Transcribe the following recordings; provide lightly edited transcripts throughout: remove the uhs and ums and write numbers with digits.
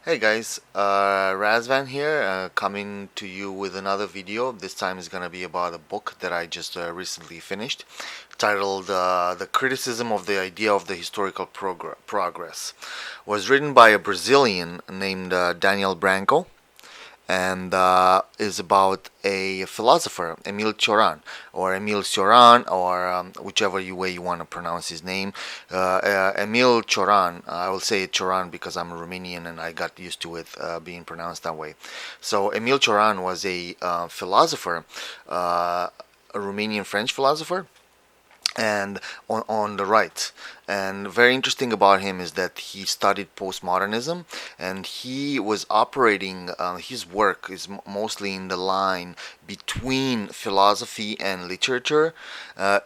Hey guys, Razvan here, coming to you with another video. This time is going to be about a book that I just recently finished, titled "The Criticism of the Idea of the Historical Progress." Was written by a Brazilian named Daniel Branco, and is about a philosopher, Emil Cioran, or Emil Cioran, or whichever way you want to pronounce his name. Emil Cioran, I will say Cioran because I'm a Romanian and I got used to it being pronounced that way. So Emil Cioran was a philosopher, a Romanian French philosopher, and on the right. And very interesting about him is that he studied postmodernism, and he was operating his work is mostly in the line between philosophy and literature,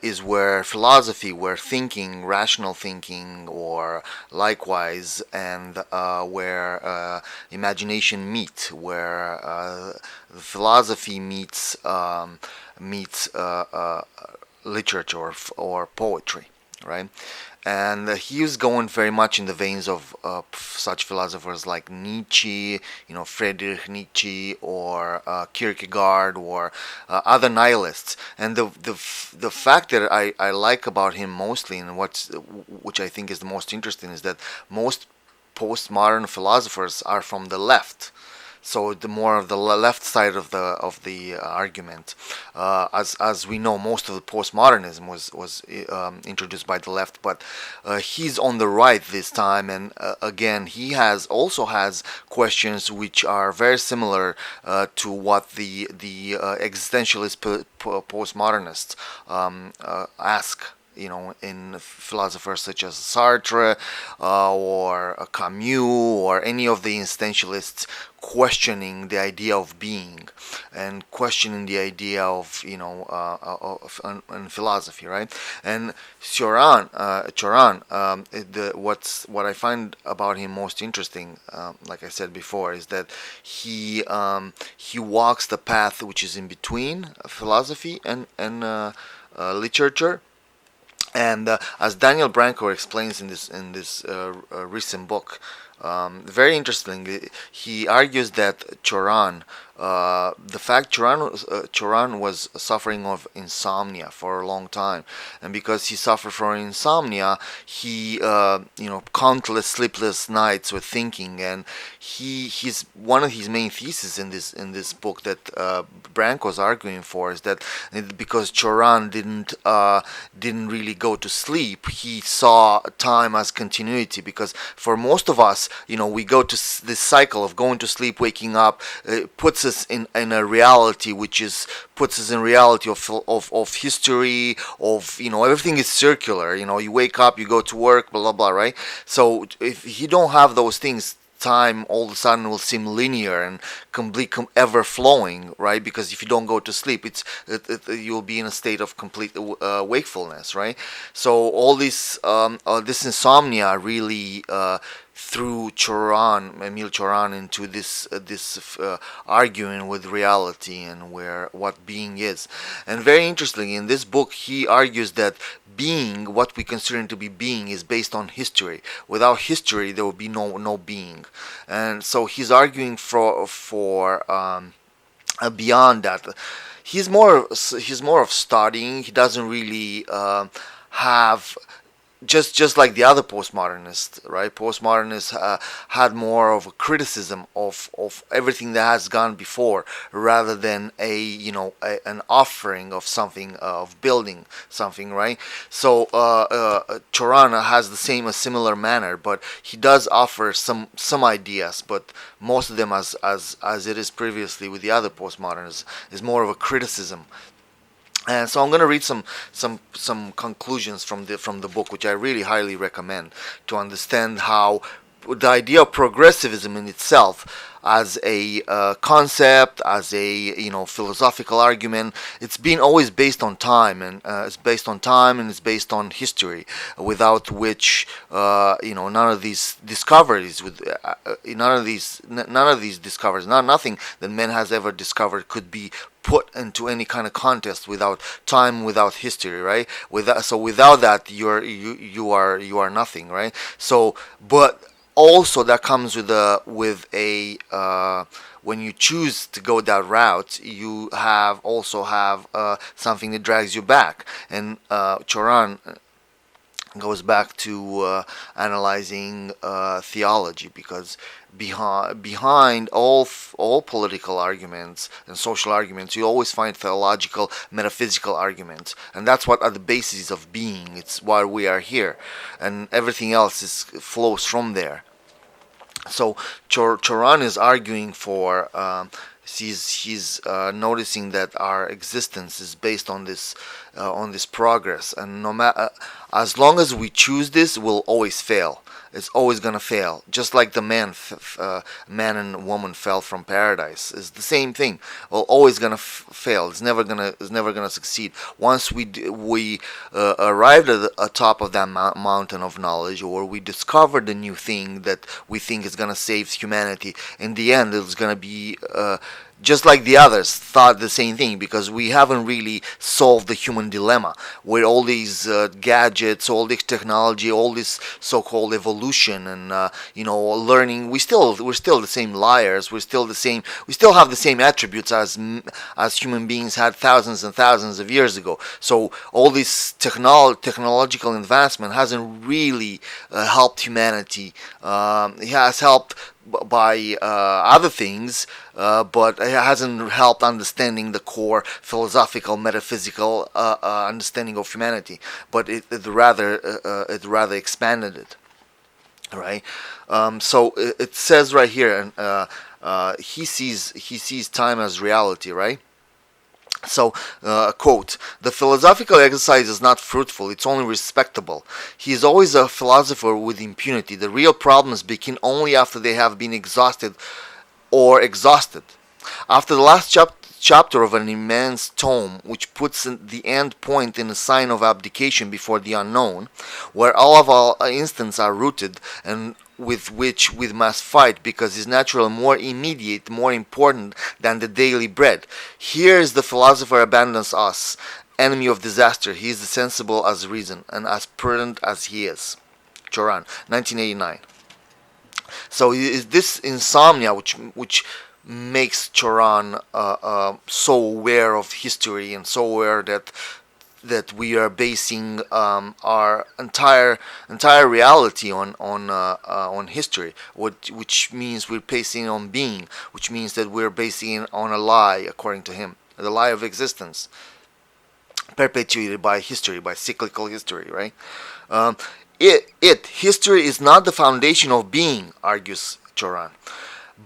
is where philosophy, where thinking, rational thinking, or likewise, and where imagination meet, where philosophy meets literature or poetry, right? And he was going very much in the veins of such philosophers like Nietzsche, Friedrich Nietzsche, or Kierkegaard, or other nihilists. And the fact that I like about him mostly, and which I think is the most interesting, is that most postmodern philosophers are from the left, so the more of the left side of the argument. As we know, most of the postmodernism was introduced by the left, but he's on the right this time, and again he also has questions which are very similar to what the existentialist postmodernists ask, in philosophers such as Sartre, or Camus, or any of the existentialists, questioning the idea of being and questioning the idea of in philosophy, right? And Cioran, what I find about him most interesting, like I said before, is that he walks the path which is in between philosophy and literature. And as Daniel Branco explains in this recent book, very interestingly, he argues that Choran was suffering of insomnia for a long time, and because he suffered from insomnia, he countless sleepless nights with thinking, and he's one of his main theses in this book that Branco's arguing for is that because Choran didn't really go to sleep, he saw time as continuity, because for most of us, we go to this cycle of going to sleep, waking up, puts us in a reality which is puts us in reality of history, of everything is circular. You wake up, you go to work, blah blah blah, right? So if you don't have those things, time all of a sudden will seem linear and complete, ever flowing, right? Because if you don't go to sleep, you'll be in a state of complete wakefulness, right? So all this insomnia really threw Emil Cioran, into this arguing with reality and what being is. And very interestingly, in this book, he argues that being, what we consider to be being, is based on history. Without history, there would be no being. And so he's arguing for beyond that. He's more of studying. He doesn't really have, just like the other postmodernists, right? Postmodernists had more of a criticism of everything that has gone before, rather than an offering of something, of building something, right? So Chorana has a similar manner, but he does offer some ideas, but most of them, as it is previously with the other postmodernists, is more of a criticism. And so I'm going to read some conclusions from the book, which I really highly recommend to understand how the idea of progressivism in itself, as a concept, as a philosophical argument, it's been always based on time, and it's based on history, without which none of these discoveries, nothing that man has ever discovered could be put into any kind of contest without time, without history, right? Without that, you are nothing, right? So, but also that comes with a when you choose to go that route, you also have something that drags you back. And Cioran goes back to analyzing theology, because behind all political arguments and social arguments, you always find theological, metaphysical arguments, and that's what are the bases of being. It's why we are here, and everything else flows from there. So Cioran is arguing for. He's noticing that our existence is based on this progress, and no matter as long as we choose this, we'll always fail. It's always gonna fail, just like the man and woman fell from paradise. It's the same thing. We're always gonna fail. It's never gonna succeed. Once we arrived at the top of that mountain of knowledge, or we discovered the new thing that we think is gonna save humanity, in the end, it's gonna be just like the others thought the same thing, because we haven't really solved the human dilemma with all these gadgets, all this technology, all this so-called evolution, and learning. We're still the same liars. We still have the same attributes as human beings had thousands and thousands of years ago. So all this technological advancement hasn't really helped humanity. It has helped by other things, but it hasn't helped understanding the core philosophical, metaphysical understanding of humanity. But it rather expanded it, right? So it says right here, and he sees time as reality, right? So, quote, "The philosophical exercise is not fruitful, it's only respectable. He is always a philosopher with impunity. The real problems begin only after they have been exhausted or exhausted. After the last chapter of an immense tome, which puts the end point in a sign of abdication before the unknown, where all of our instincts are rooted, and with which we must fight because is naturally more immediate, more important than the daily bread. Here is the philosopher abandons us, enemy of disaster. He is sensible as reason, and as prudent as he is." Cioran, 1989. So is this insomnia which makes Cioran so aware of history, and so aware that we are basing our entire reality on history, which means we're basing on being, which means that we're basing it on a lie, according to him, the lie of existence, perpetuated by history, by cyclical history, right? History is not the foundation of being, argues Cioran,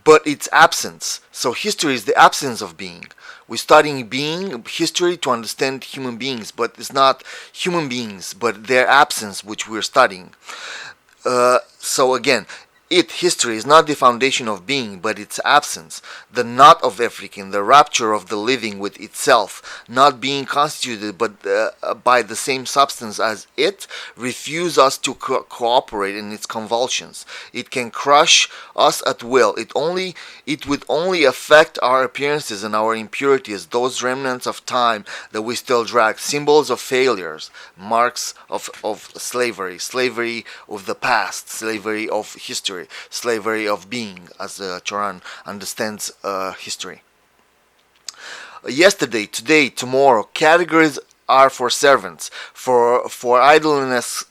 but its absence. So history is the absence of being. We're studying history to understand human beings, but it's not human beings, but their absence which we're studying. So again, history is not the foundation of being, but its absence, the not of everything, the rapture of the living with itself, not being constituted but by the same substance as it, refuse us to cooperate in its convulsions. It can crush us at will. It would only affect our appearances and our impurities, those remnants of time that we still drag, symbols of failures, marks of slavery of the past, slavery of history, slavery of being, as Cioran understands history. Yesterday, today, tomorrow, categories are for servants, for idleness,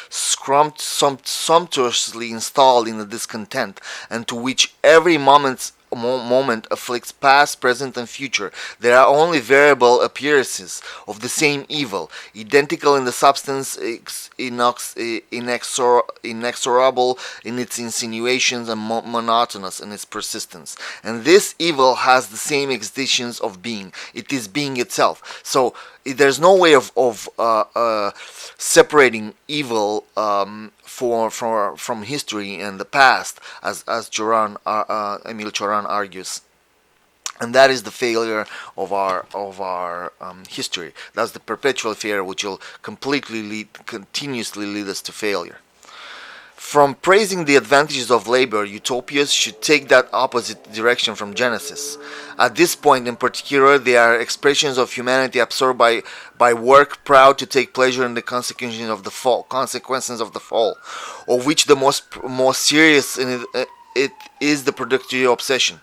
sumptuously installed in the discontent, and to which every moment afflicts past, present, and future. There are only variable appearances of the same evil, identical in the substance, inexorable in its insinuations, and monotonous in its persistence. And this evil has the same existence of being. It is being itself. So there's no way of separating evil from history and the past, as Emil Cioran argues, and that is the failure of our history. That's the perpetual failure which will continuously lead us to failure. From praising the advantages of labor, utopias should take that opposite direction from Genesis. At this point in particular, they are expressions of humanity absorbed by work, proud to take pleasure in the consequences of the fall, of which the most serious in it is the productive obsession.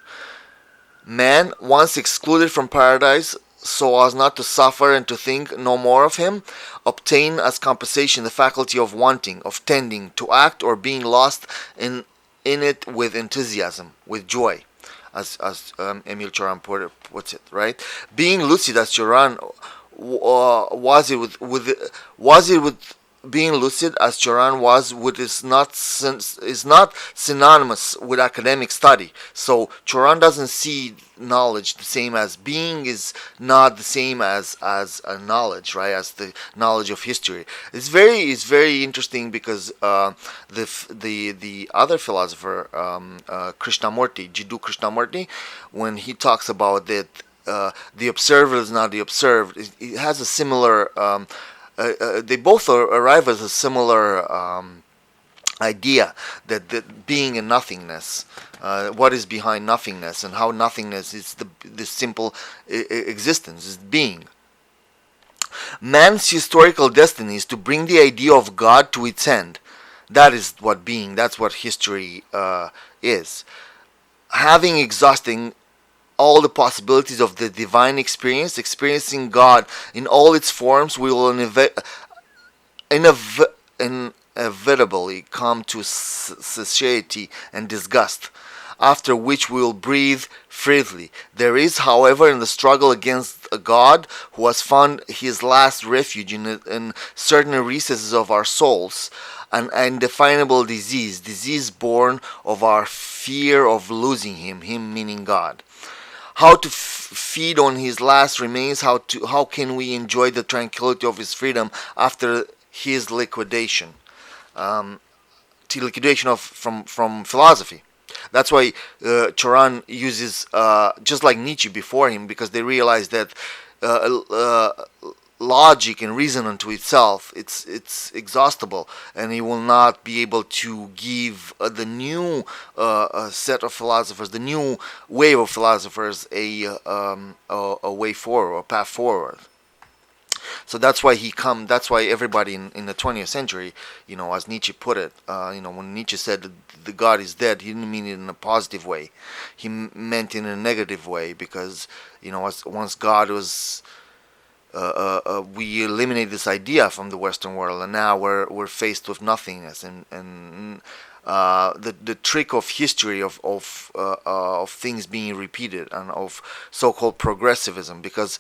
Man, once excluded from paradise, so as not to suffer and to think no more of him, obtain as compensation the faculty of wanting, of tending, to act or being lost in it with enthusiasm, with joy, as Emil Cioran puts it, right? Being lucid, as Cioran was it with being lucid as Cioran was with is not synonymous with academic study. So Cioran doesn't see knowledge the same as being is not the same as a knowledge, right? As the knowledge of history. It's very interesting because the other philosopher Krishnamurti, Jiddu Krishnamurti, when he talks about that the observer is not the observed, it has a similar. They both arrive at a similar idea that being and nothingness, what is behind nothingness, and how nothingness is the simple existence, is being. Man's historical destiny is to bring the idea of God to its end. That is what being, that's what history is. Having exhausting all the possibilities of the divine experience, experiencing God in all its forms, we will inevitably come to satiety and disgust, after which we will breathe freely. There is, however, in the struggle against a God who has found his last refuge in certain recesses of our souls, an indefinable disease born of our fear of losing him meaning God. How to feed on his last remains, how can we enjoy the tranquility of his freedom after his liquidation, from philosophy. That's why Cioran uses, just like Nietzsche before him, because they realize that logic and reason unto itself, it's exhaustible, and he will not be able to give the new set of philosophers, the new wave of philosophers, a way forward, a path forward. So that's why that's why everybody in the 20th century, as Nietzsche put it, when Nietzsche said that the God is dead, he didn't mean it in a positive way. He meant it in a negative way, because, once God was, we eliminate this idea from the Western world, and now we're faced with nothingness, and the trick of history of things being repeated, and of so-called progressivism, because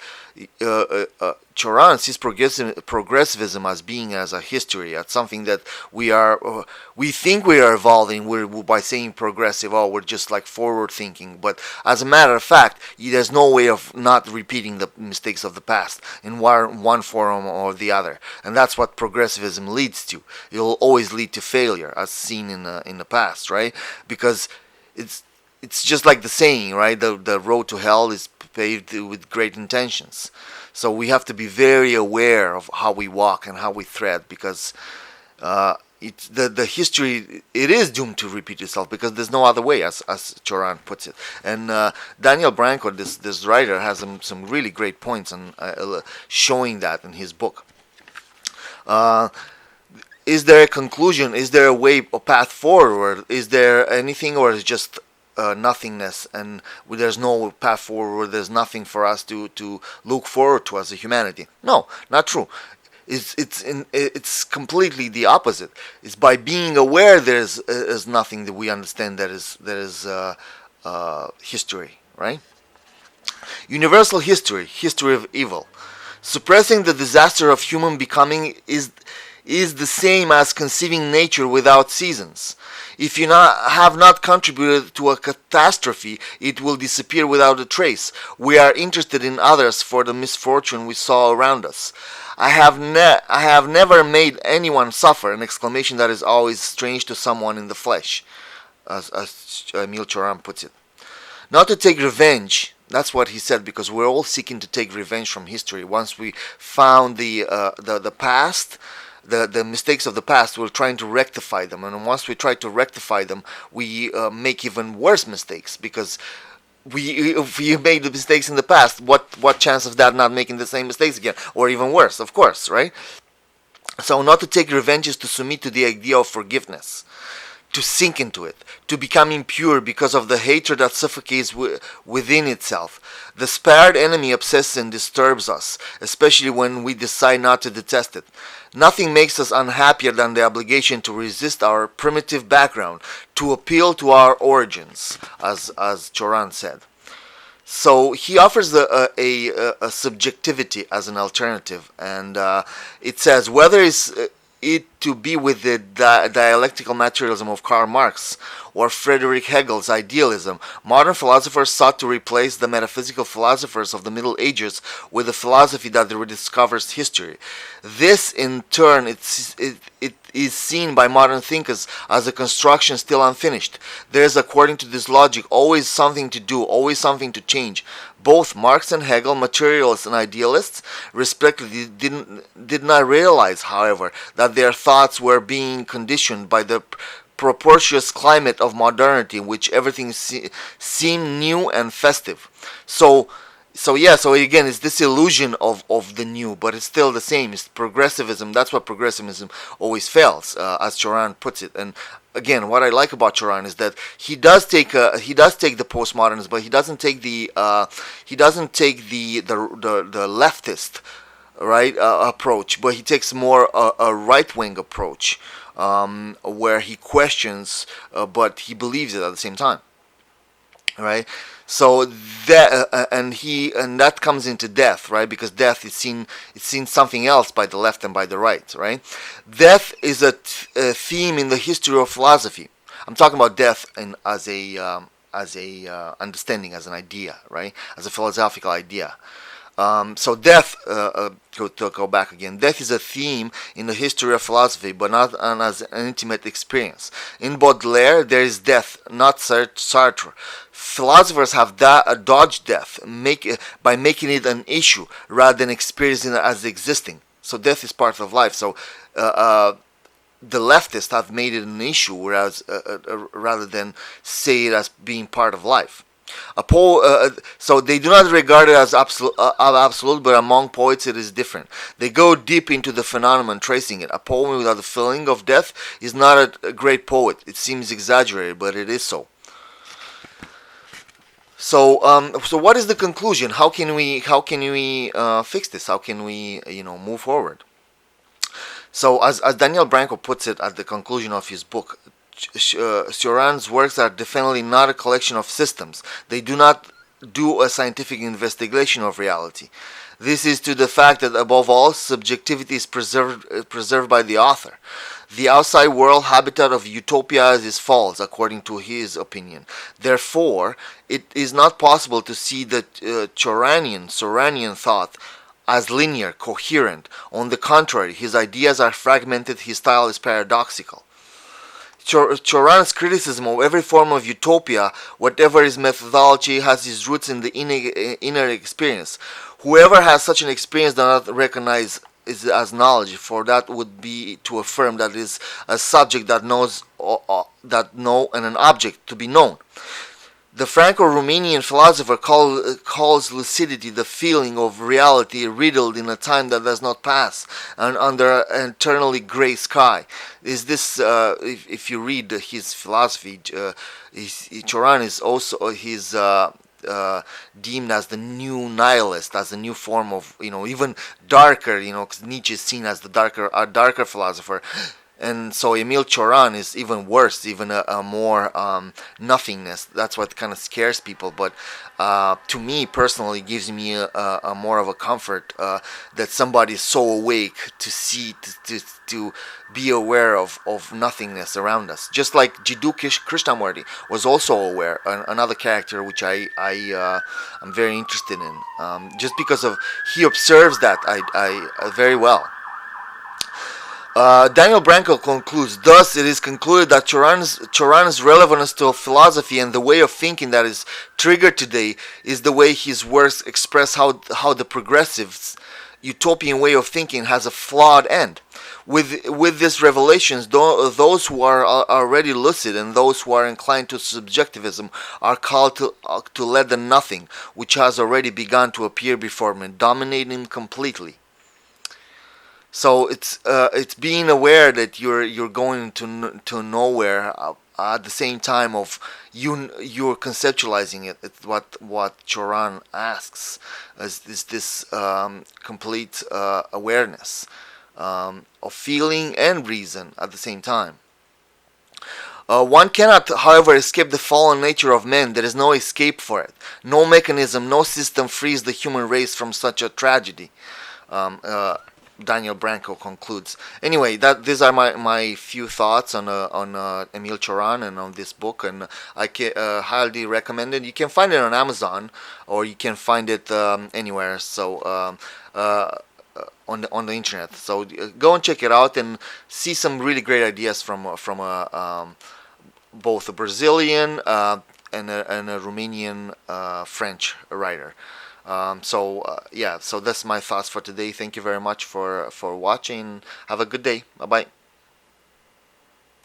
Cioran sees progressivism as being as a history, as something that we think we are evolving by saying progressive. Oh, we're just like forward thinking, but as a matter of fact, there's no way of not repeating the mistakes of the past in one form or the other, and that's what progressivism leads to. It'll always lead to failure, as seen in the past, right? Because it's just like the saying, right? The road to hell is paved with great intentions. So we have to be very aware of how we walk and how we tread, because the history, it is doomed to repeat itself, because there's no other way, as Cioran puts it. And Daniel Branco, this writer, has some really great points on showing that in his book. Is there a conclusion? Is there a way, a path forward? Is there anything, or is it just nothingness, and there's no path forward? There's nothing for us to look forward to as a humanity? No, not true. It's completely the opposite. It's by being aware there's nothing that we understand that is history, right? Universal history of evil. Suppressing the disaster of human becoming is the same as conceiving nature without seasons. If you have not contributed to a catastrophe, it will disappear without a trace. We are interested in others for the misfortune we saw around us. I have never made anyone suffer, an exclamation that is always strange to someone in the flesh, as Emil Cioran puts it. Not to take revenge, that's what he said, because we're all seeking to take revenge from history. Once we found the past, the mistakes of the past, we're trying to rectify them, and once we try to rectify them, we make even worse mistakes, because if we made the mistakes in the past, what chance of that not making the same mistakes again, or even worse, of course, right? So not to take revenge is to submit to the idea of forgiveness, to sink into it, to become impure because of the hatred that suffocates within itself. The spared enemy obsesses and disturbs us, especially when we decide not to detest it. Nothing makes us unhappier than the obligation to resist our primitive background, to appeal to our origins, as Cioran said. So he offers a subjectivity as an alternative, and it says whether it to be with the dialectical materialism of Karl Marx or Friedrich Hegel's idealism, modern philosophers sought to replace the metaphysical philosophers of the Middle Ages with a philosophy that rediscovers history. This, in turn, it is seen by modern thinkers as a construction still unfinished. There is, according to this logic, always something to do, always something to change. Both Marx and Hegel, materialists and idealists, respectively, did not realize, however, that their thoughts were being conditioned by the propitious climate of modernity, in which everything seemed new and festive. So again, it's this illusion of the new, but it's still the same. It's progressivism. That's what progressivism always fails, as Cioran puts it. And again, what I like about Cioran is that he does take the postmodernism, but he doesn't take the leftist approach, but he takes more a right wing approach, where he questions, but he believes it at the same time. Right, so that and that comes into death, right? Because death is seen something else by the left and by the right, right? Death is a theme in the history of philosophy. I'm talking about death as a understanding, as an idea, right? As a philosophical idea. So death, to go back again, death is a theme in the history of philosophy, but not as an intimate experience. In Baudelaire, there is death, not Sartre. Philosophers have dodged death by making it an issue rather than experiencing it as existing. So death is part of life. So the leftists have made it an issue, whereas rather than say it as being part of life. So they do not regard it as absolute, but among poets it is different. They go deep into the phenomenon, tracing it. A poem without the feeling of death is not a great poet. It seems exaggerated, but it is so. So what is the conclusion? How can we fix this? How can we move forward? So as Daniel Branco puts it at the conclusion of his book, Cioran's works are definitely not a collection of systems. They do not do a scientific investigation of reality. This is to the fact that above all, subjectivity is preserved by the author. The outside world habitat of utopia is false, according to his opinion. Therefore, it is not possible to see the Cioranian thought as linear, coherent. On the contrary, his ideas are fragmented, his style is paradoxical. Cioran's criticism of every form of utopia, whatever his methodology, has its roots in the inner experience. Whoever has such an experience does not recognize it as knowledge, for that would be to affirm that it is a subject that knows and an object to be known. The Franco-Romanian philosopher calls lucidity the feeling of reality riddled in a time that does not pass and under an eternally grey sky. Is this, if you read his philosophy, Cioran is also deemed as the new nihilist, as a new form of, even darker, because Nietzsche is seen as a darker philosopher. And so Emil Cioran is even worse, even a more nothingness. That's what kind of scares people. But to me personally, gives me a more of a comfort that somebody is so awake to see, to be aware of nothingness around us. Just like Jiddu Krishnamurti was also aware, another character which I'm very interested in, just because of he observes that I very well. Daniel Branco concludes, thus it is concluded that Cioran's relevance to philosophy and the way of thinking that is triggered today is the way his works express how the progressive utopian way of thinking has a flawed end. with these revelations, those who are already lucid and those who are inclined to subjectivism are called to let the nothing, which has already begun to appear before me, dominate him completely. So it's being aware that you're going to nowhere at the same time of you're conceptualizing it. It's what Cioran asks is this complete awareness of feeling and reason at the same time. One cannot, however, escape the fallen nature of man. There is no escape for it. No mechanism, no system frees the human race from such a tragedy. Um, uh, Daniel Branco concludes. Anyway, these are my few thoughts on Emil Cioran and on this book, and I highly recommend it. You can find it on Amazon, or you can find it anywhere. So. On the internet, so go and check it out and see some really great ideas from both a Brazilian and a Romanian French writer. Yeah, so that's my thoughts for today. Thank you very much for watching. Have a good day. Bye bye.